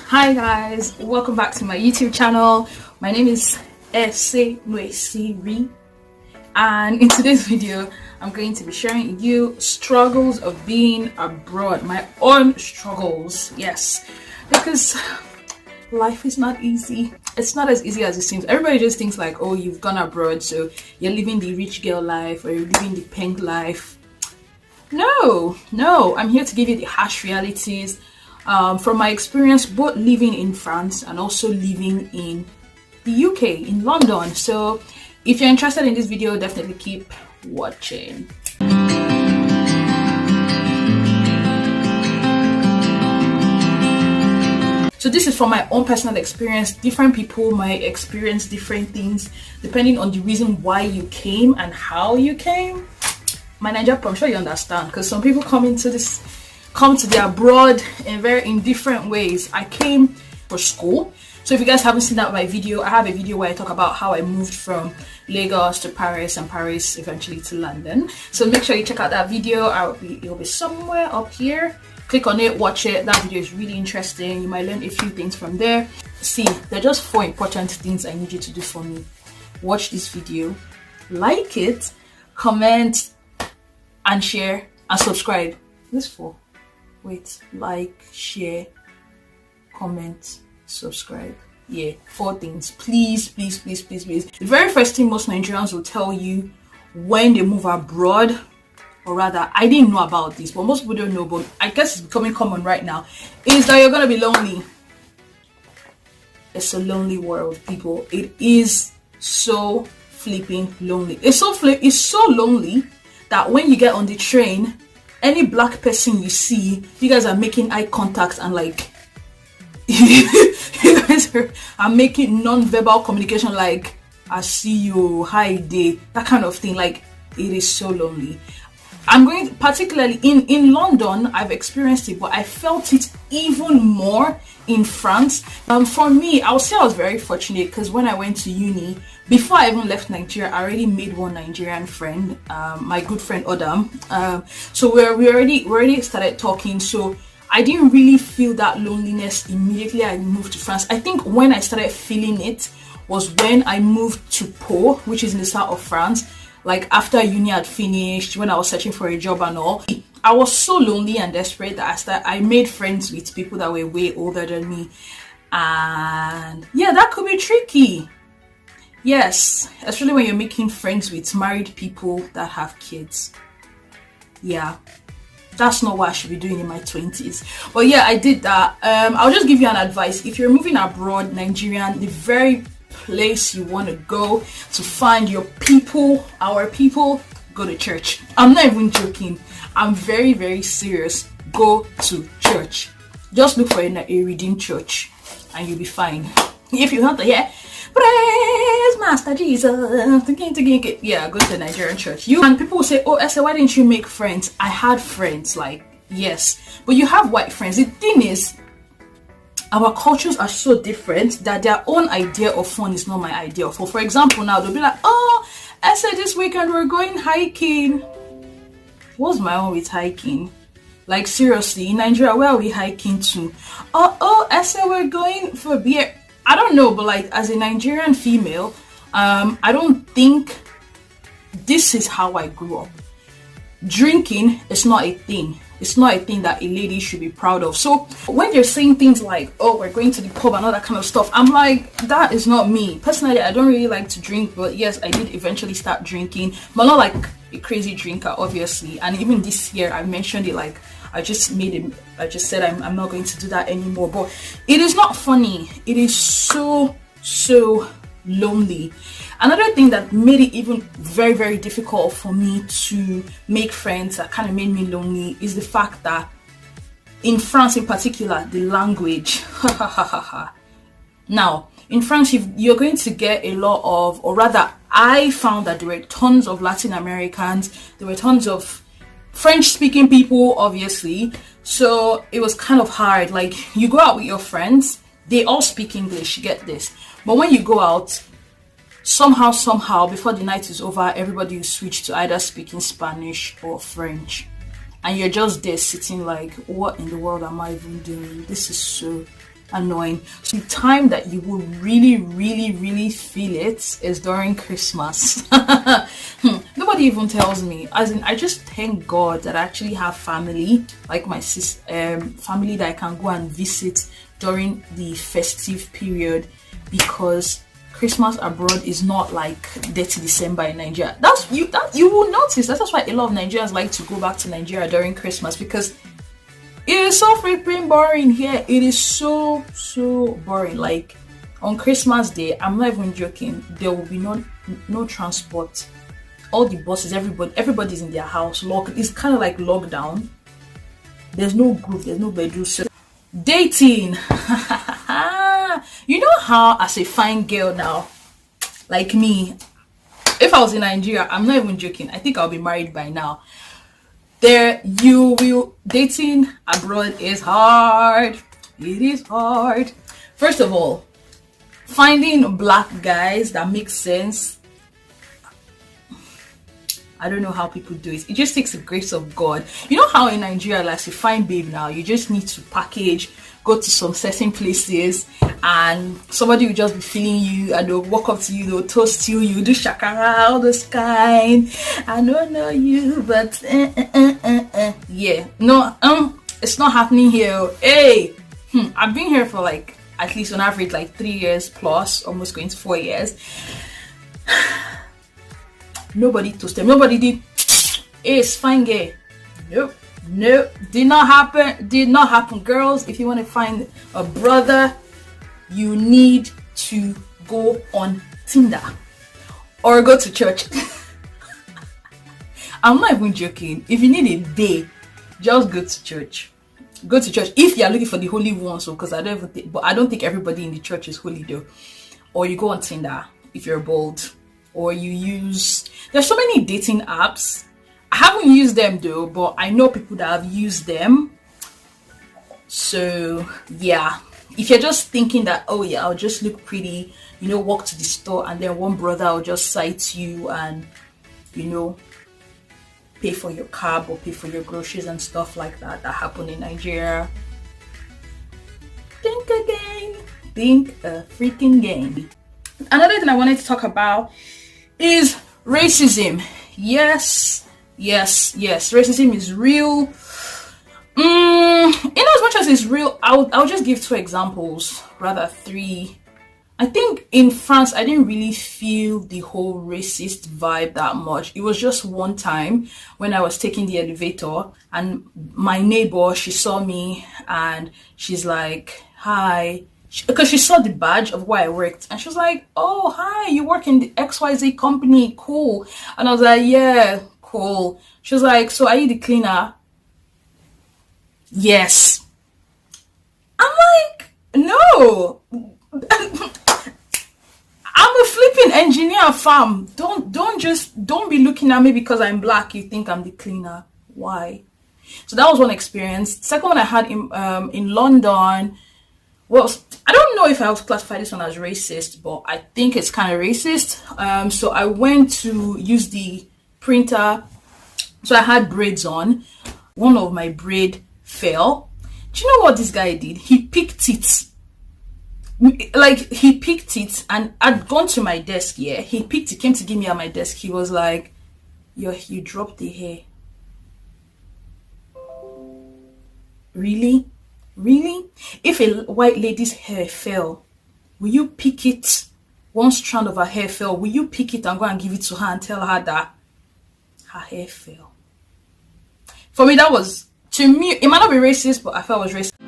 Hi guys, welcome back to my YouTube channel. My name is Ese Nuesiri, and in today's video I'm going to be sharing with you struggles of being abroad, my own struggles. Yes, because life is not easy. It's not as easy as it seems. Everybody just thinks like, oh, you've gone abroad, so you're living the rich girl life or you're living the pink life. No, I'm here to give you the harsh realities from my experience both living in France and also living in the UK, in London. So if you're interested in this video, definitely keep watching. So this is from my own personal experience. Different people might experience different things depending on the reason why you came and how you came. My Nigerian, I'm sure you understand, because some people come to the abroad in different ways. I came for school. So if you guys haven't seen that my video, I have a video where I talk about how I moved from Lagos to Paris and Paris eventually to London. So make sure you check out that video. It'll be somewhere up here. Click on it, watch it. That video is really interesting. You might learn a few things from there. See, there are just 4 important things I need you to do for me. Watch this video, like it, comment, and share, and subscribe. This 4. Wait, like, share, comment, subscribe. Yeah, 4 things. Please. The very first thing most Nigerians will tell you when they move abroad, or rather, I didn't know about this, but most people don't know, but I guess it's becoming common right now, is that you're gonna be lonely. It's a lonely world, people. It is so flipping lonely. It's so lonely that when you get on the train, any black person you see, you guys are making eye contact and like you guys are making non-verbal communication, like I see you, hi day, that kind of thing. Like, it is so lonely. I'm going particularly in London, I've experienced it, but I felt it even more in France. For me, I would say I was very fortunate because when I went to uni, before I even left Nigeria, I already made one Nigerian friend, my good friend Odam. So we already started talking. So I didn't really feel that loneliness immediately I moved to France. I think when I started feeling it was when I moved to Pau, which is in the south of France. Like after uni had finished, when I was searching for a job and all, I was so lonely and desperate that I made friends with people that were way older than me. And yeah, that could be tricky. Yes, especially when you're making friends with married people that have kids. Yeah, that's not what I should be doing in my 20s. But yeah, I did that. I'll just give you an advice. If you're moving abroad, Nigerian, the very place you want to go to find your people, our people, go to church. I'm not even joking. I'm very serious. Go to church. Just look for a redeemed church and you'll be fine. If you want to hear praise Master Jesus, yeah, go to the Nigerian church. And people will say, oh Esther, why didn't you make friends? I had friends, like, yes, but you have white friends. The thing is, our cultures are so different that their own idea of fun is not my idea of fun. For example, now they'll be like, oh, Esther, this weekend we're going hiking. What's my own with hiking? Like, seriously, in Nigeria, where are we hiking to? Oh, Esther, we're going for beer. I don't know, but like, as a Nigerian female, I don't think this is how I grew up. Drinking is not a thing. It's not a thing that a lady should be proud of. So when you're saying things like, oh, we're going to the pub and all that kind of stuff, I'm like, that is not me. Personally, I don't really like to drink, but yes, I did eventually start drinking, but not like a crazy drinker, obviously. And even this year, I mentioned it, like, I just said I'm not going to do that anymore. But it is not funny. It is so lonely. Another thing that made it even very difficult for me to make friends, that kind of made me lonely, is the fact that in France in particular, the language. Now, in France, you're going to get a lot of, or rather, I found that there were tons of Latin Americans, there were tons of French-speaking people, obviously. So it was kind of hard. Like, you go out with your friends, they all speak English, you get this. But when you go out, somehow, before the night is over, everybody will switch to either speaking Spanish or and you're just there sitting like, what in the world am I even doing? This is annoying. So the time that you will really, really, really feel it is during Christmas. Nobody even tells me. As in, I just thank God that I actually have family, like my family that I can go and visit during the festive period, because Christmas abroad is not like dirty December in Nigeria. That you will notice. That's why a lot of Nigerians like to go back to Nigeria during Christmas, because it is so freaking boring here. It is so boring. Like on Christmas Day, I'm not even joking. There will be no transport. All the buses, everybody's in their house. It's kind of like lockdown. There's no group. There's no bedroom. So dating. You know how, as a fine girl now, like me, if I was in Nigeria, I'm not even joking, I think I'll be married by now. Dating abroad is hard. It is hard. First of all, finding black guys that make sense, I don't know how people do it. It just takes the grace of God. You know how in Nigeria, like, to find babe now, you just need to package, go to some certain places, and somebody will just be feeling you, and they'll walk up to you, they'll toast you, you do shakara, all this kind. I don't know you, but yeah, no, it's not happening here. Hey, I've been here for like at least on average like 3 years plus, almost going to 4 years. Nobody toasted. Nobody did. It's fine, gay. Nope. Did not happen. Girls, if you want to find a brother, you need to go on Tinder or go to church. I'm not even joking. If you need a day, just go to church. Go to church if you are looking for the holy ones. So, because I don't think everybody in the church is holy though. Or you go on Tinder if you're bold. Or there's so many dating apps. I haven't used them though, but I know people that have used them. So yeah, if you're just thinking that, oh yeah, I'll just look pretty, walk to the store, and then one brother will just sight you and pay for your cab or pay for your groceries and stuff like that happen in Nigeria. Think again. Think a freaking game. Another thing I wanted to talk about is racism. Yes, racism is real. In as much as it's real, I'll just give 2 examples, rather 3. I think in France, I didn't really feel the whole racist vibe that much. It was just one time when I was taking the elevator, and my neighbor, she saw me and she's like, hi. Because she saw the badge of where I worked, and she was like, oh, hi, you work in the XYZ company, cool. And I was like, yeah, cool. She was like, so are you the cleaner? Yes. I'm like, no. I'm a flipping engineer, fam. Don't be looking at me because I'm black, you think I'm the cleaner. Why? So that was one experience. Second one I had in London. Well, I don't know if I would classify this one as racist, but I think it's kind of racist. So I went to use the printer. So I had braids on. One of my braid fell. Do you know what this guy did? He picked it. He picked it, and I'd gone to my desk, yeah. He picked it, came to give me at my desk. He was like, you dropped the hair. Really? If a white lady's hair fell, will you pick it? One strand of her hair fell. Will you pick it and go and give it to her and tell her that her hair fell? For me, to me, it might not be racist, but I felt it was racist.